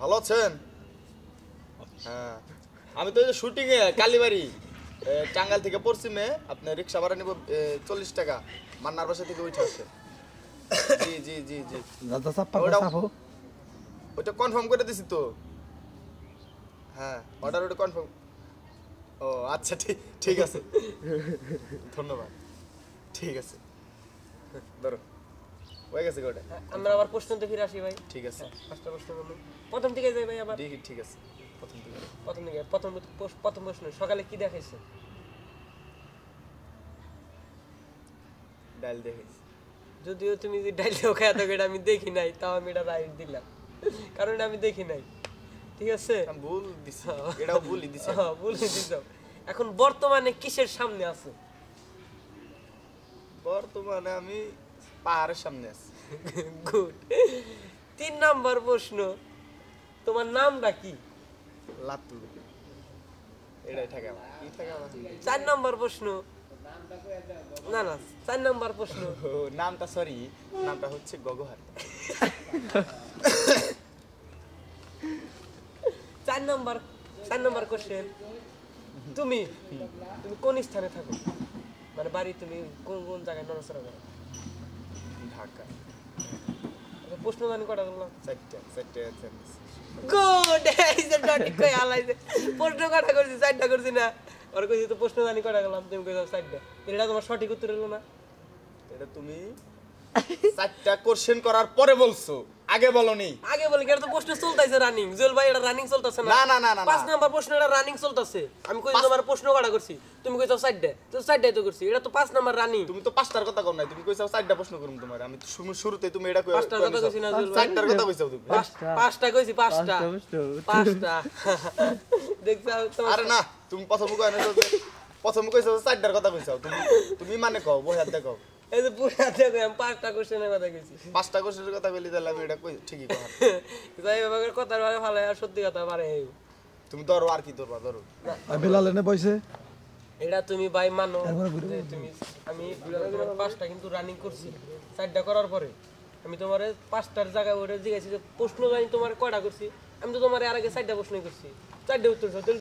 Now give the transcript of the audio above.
ভালো আছেন? হ্যাঁ, আমি তো এই যে শুটিং এ কালীবাড়ি টাঙ্গাইল থেকে পশ্চিমে আপনার রিক্সা ভাড়া নিব 40 টাকা মান্নার বাসা থেকে উঠে আসে। জি জি জি জি দাদা সাপ্পা সাফো ওটা কনফার্ম করে দিছি তো। হ্যাঁ, অর্ডার ওটা কনফার্ম। ও আচ্ছা, ঠিক ঠিক আছে, ধন্যবাদ। ঠিক আছে, ধরো হয়ে গেছে ওটা। আমরা আবার প্রশ্নতে ফিরে আসি ভাই। ঠিক আছে, পাঁচটা প্রশ্ন করলাম, প্রথম থেকে যাই ভাই আবার। ঠিক আছে, প্রথম থেকে। প্রথম প্রশ্ন, সকালে কি দেখাইছে? ডাল দেখাইছি। যদিও তুমি যে ডাইলেও খাওয়া থাকো এটা আমি দেখি নাই, তাও আমি এটা রাইট দিলাম, কারণ এটা আমি দেখি নাই। ঠিক আছে, আমি ভুল দিছি, এটাও ভুলই দিছি। হ্যাঁ, ভুলে দিছো। এখন বর্তমানে কিসের সামনে আছে? বর্তমানে আমি পাহাড়ের সামনে আছি। গুড। 3 নাম্বার প্রশ্ন, তোমার নামটা কি? লাতু। এটাই থাকে আমার। কি থাকে আমার? 4 নাম্বার প্রশ্ন, না 4 নাম্বার প্রশ্ন, ও, নামটা সরি, নামটা হচ্ছে গগহার। 4 নাম্বার কোশ্চেন, তুমি কোন স্থানে থাকো? মানে বাড়ি তুমি কোন কোন জায়গায় নড়াচড়া করো? ঢাকা। প্রশ্ন জানি কটা করলাম? 4টা গুড। এই যে সঠিক কই আলাইছে। প্রশ্ন কটা করছি? 4টা করছি না? আর কইছি তো প্রশ্ন জানি কটা করলাম, তুমি কইছো 4টা। এটা তোমার সঠিক উত্তর হলো না? এটা তুমি 4টা কোশ্চেন করার পরে বলছো, আগে বলনি। আগে বলি এটা তো প্রশ্ন চলতেছে রানিং। জুয়েল ভাই এটা রানিং চলতেছে না? না না না না 5 নাম্বার প্রশ্ন এটা রানিং চলতেছে। আমি কইছি তোমার প্রশ্ন কটা করছি, তুমি কইছো 4টা, তো 4টাই তো করছি। এটা তো 5 নাম্বার রানিং। তুমি তো 5টার কথা কও নাই, তুমি কইছো 4টা প্রশ্ন করুম তোমার। আমি তো শুরুতে তুমি এটা কই 5টার কথা কইছি না জুয়েল ভাই? 4টার কথা কইছো তুমি। 5টা কইছি, 5টা। দেখছো তোমার? আরে না, তুমি প্রথম কই না, প্রথম কইছো 4টার কথা কইছো। তুমি মানে কও, বহাত দেখো। এই যে পুরা দেখো আমি 5টা কোশ্চেনের কথা কইছি। 5টা কোশ্চেনের কথা বলি তাহলে আমি এটা কই ঠিকই কও। যাই বাবার কথা বলে ভালো আর সত্যি কথা পারে। তুমি ধরো, আর কি ধরবা, ধরো। বেলাল এনে বইছে এটা তুমি ভাই মানো যে তুমি, আমি 5টা কিন্তু রানিং করছি। 4টা করার পরে আমি তোমারে 5টার জায়গায় ওরে জিজ্ঞাসি যে প্রশ্ন জানি তোমার কয়টা করছি। আমি তো তোমার আগে 4টা প্রশ্নই করছি, 4টা উত্তর